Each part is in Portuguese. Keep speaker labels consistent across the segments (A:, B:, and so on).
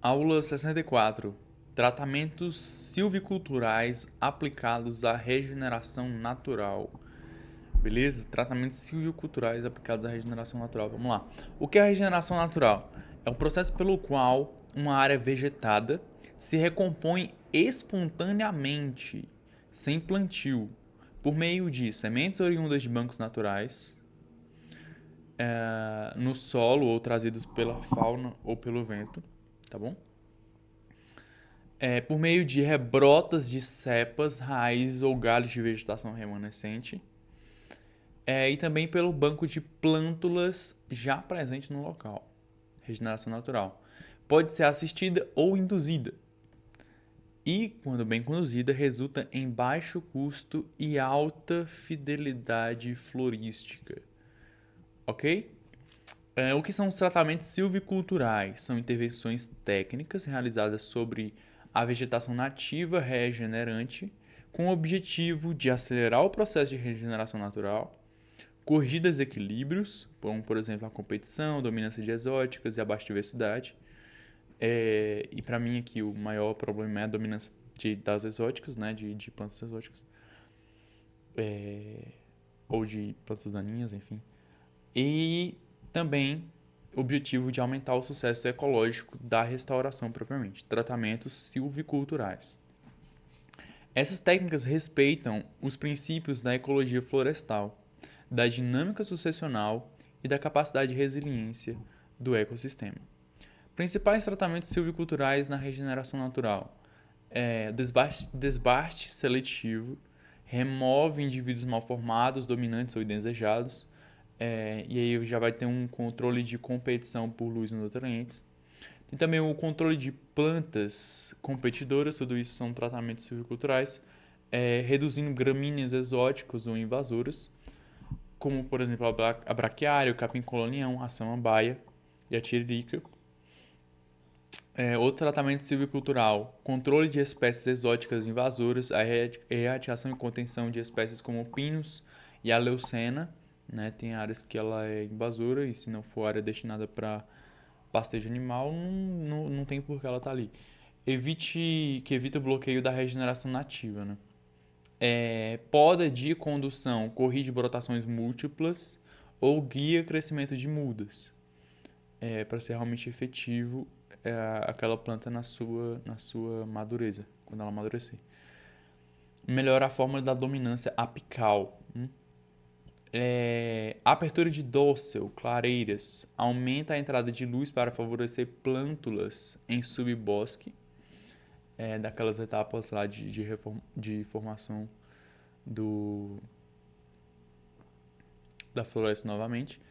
A: Aula 64. Tratamentos silviculturais aplicados à regeneração natural. Beleza? Tratamentos silviculturais aplicados à regeneração natural. Vamos lá. O que é a regeneração natural? É um processo pelo qual uma área vegetada se recompõe espontaneamente, sem plantio, por meio de sementes oriundas de bancos naturais, no solo ou trazidos pela fauna ou pelo vento, tá bom? Por meio de rebrotas de cepas, raízes ou galhos de vegetação remanescente, e também pelo banco de plântulas já presente no local. Regeneração natural. Pode ser assistida ou induzida. E, quando bem conduzida, resulta em baixo custo e alta fidelidade florística. Ok? O que são os tratamentos silviculturais? São intervenções técnicas realizadas sobre a vegetação nativa regenerante com o objetivo de acelerar o processo de regeneração natural, corrigir desequilíbrios, como por exemplo a competição, dominância de exóticas e a baixa diversidade. E para mim aqui o maior problema é a dominância das exóticas, né, de plantas exóticas, ou de plantas daninhas, enfim. E também o objetivo de aumentar o sucesso ecológico da restauração propriamente, tratamentos silviculturais. Essas técnicas respeitam os princípios da ecologia florestal, da dinâmica sucessional e da capacidade de resiliência do ecossistema. Principais tratamentos silviculturais na regeneração natural: desbaste seletivo, remove indivíduos mal formados, dominantes ou indesejados, e aí já vai ter um controle de competição por luz e nutrientes. Tem também o controle de plantas competidoras, tudo isso são tratamentos silviculturais, reduzindo gramíneas exóticas ou invasoras, como por exemplo a braquiária, o capim-colonião, a samambaia e a tiririca. Outro tratamento silvicultural: controle de espécies exóticas invasoras, a erradicação e contenção de espécies como pinos e a leucena, né? Tem áreas que ela é invasora e se não for área destinada para pastejo animal, não tem por que ela tá ali. Evita o bloqueio da regeneração nativa, né? Poda de condução, corrige brotações múltiplas ou guia crescimento de mudas, para ser realmente efetivo aquela planta na sua madureza, quando ela amadurecer. Melhora a forma da dominância apical. Abertura de dócil, clareiras, aumenta a entrada de luz para favorecer plântulas em subbosque, daquelas etapas lá de formação da floresta novamente,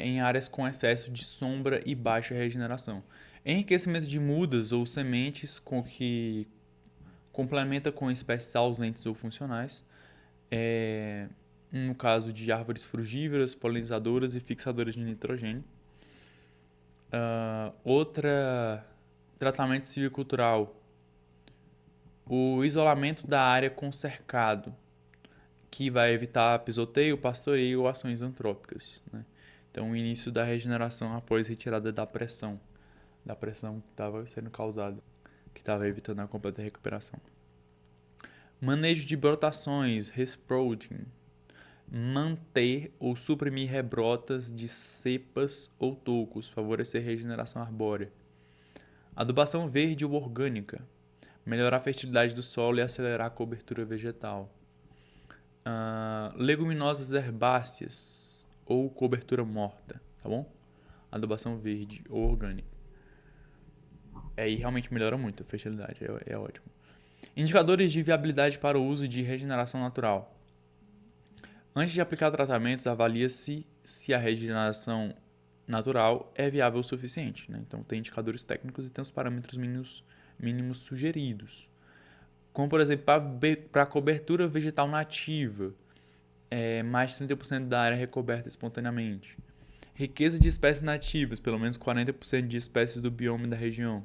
A: em áreas com excesso de sombra e baixa regeneração. Enriquecimento de mudas ou sementes que complementa com espécies ausentes ou funcionais, no caso de árvores frugívoras, polinizadoras e fixadoras de nitrogênio. Outra tratamento silvicultural: o isolamento da área com cercado, que vai evitar pisoteio, pastoreio ou ações antrópicas, né? Então, o início da regeneração após retirada da pressão que estava sendo causada, que estava evitando a completa recuperação. Manejo de brotações, resprouting, manter ou suprimir rebrotas de cepas ou tocos, favorecer regeneração arbórea. Adubação verde ou orgânica, melhorar a fertilidade do solo e acelerar a cobertura vegetal. Leguminosas herbáceas ou cobertura morta, tá bom? Adubação verde ou orgânica. Aí realmente melhora muito a fertilidade, é ótimo. Indicadores de viabilidade para o uso de regeneração natural. Antes de aplicar tratamentos, avalia-se se a regeneração natural é viável o suficiente, né? Então tem indicadores técnicos e tem os parâmetros mínimos sugeridos. Como, por exemplo, para cobertura vegetal nativa, mais de 30% da área recoberta espontaneamente. Riqueza de espécies nativas, pelo menos 40% de espécies do bioma da região.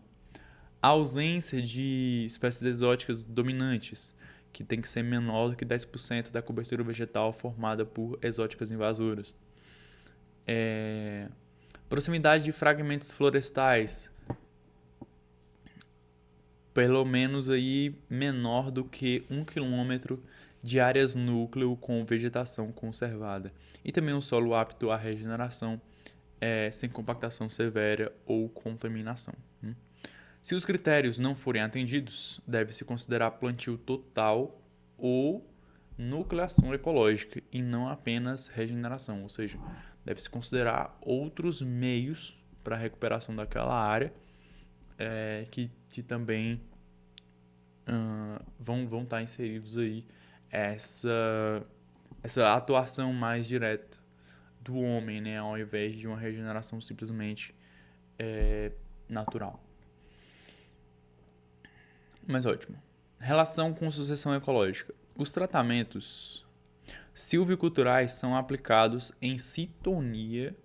A: A ausência de espécies exóticas dominantes, que tem que ser menor do que 10% da cobertura vegetal formada por exóticas invasoras. Proximidade de fragmentos florestais, pelo menos aí menor do que 1 km de áreas núcleo com vegetação conservada. E também um solo apto à regeneração, sem compactação severa ou contaminação. Se os critérios não forem atendidos, deve-se considerar plantio total ou nucleação ecológica e não apenas regeneração, ou seja, deve-se considerar outros meios para a recuperação daquela área que também vão estar inseridos aí essa atuação mais direta do homem, né, ao invés de uma regeneração simplesmente natural. Mas ótimo. Relação com sucessão ecológica. Os tratamentos silviculturais são aplicados em sintonia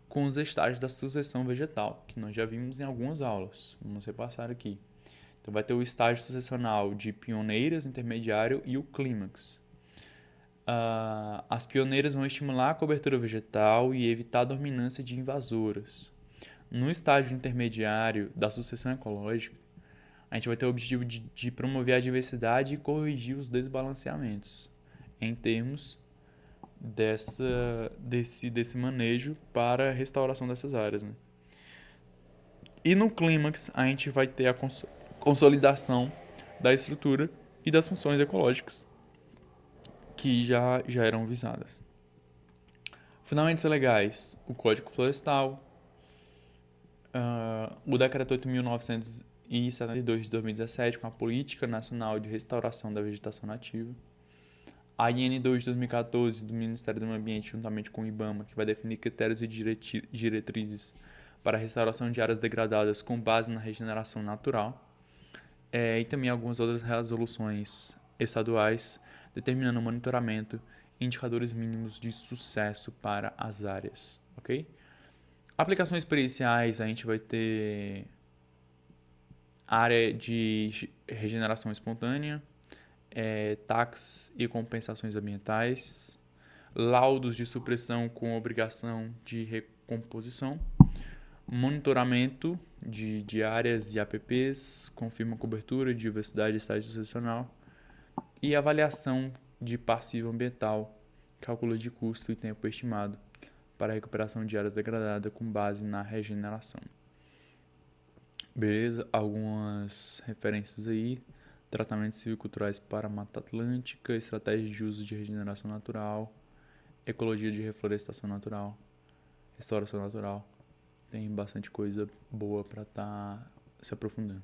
A: com os estágios da sucessão vegetal, que nós já vimos em algumas aulas. Vamos repassar aqui. Então vai ter o estágio sucessional de pioneiras, intermediário e o clímax. As pioneiras vão estimular a cobertura vegetal e evitar a dominância de invasoras. No estágio intermediário da sucessão ecológica, a gente vai ter o objetivo de promover a diversidade e corrigir os desbalanceamentos em termos desse manejo para a restauração dessas áreas, né? E no clímax, a gente vai ter a consolidação da estrutura e das funções ecológicas que já eram visadas. Fundamentos legais: o Código Florestal, o Decreto 8.972 de 2017, com a Política Nacional de Restauração da Vegetação Nativa, a IN2 de 2014 do Ministério do Meio Ambiente, juntamente com o IBAMA, que vai definir critérios e diretrizes para a restauração de áreas degradadas com base na regeneração natural, e também algumas outras resoluções estaduais determinando o monitoramento e indicadores mínimos de sucesso para as áreas, ok? Aplicações periciais, a gente vai ter área de regeneração espontânea, taxas e compensações ambientais, laudos de supressão com obrigação de recomposição, monitoramento de áreas e APPs, confirma cobertura, diversidade e estágio sucessional, e avaliação de passivo ambiental, cálculo de custo e tempo estimado para a recuperação de áreas degradadas com base na regeneração. Beleza? Algumas referências aí: tratamentos silviculturais para Mata Atlântica, estratégias de uso de regeneração natural, ecologia de reflorestação natural, restauração natural. Tem bastante coisa boa para estar se aprofundando.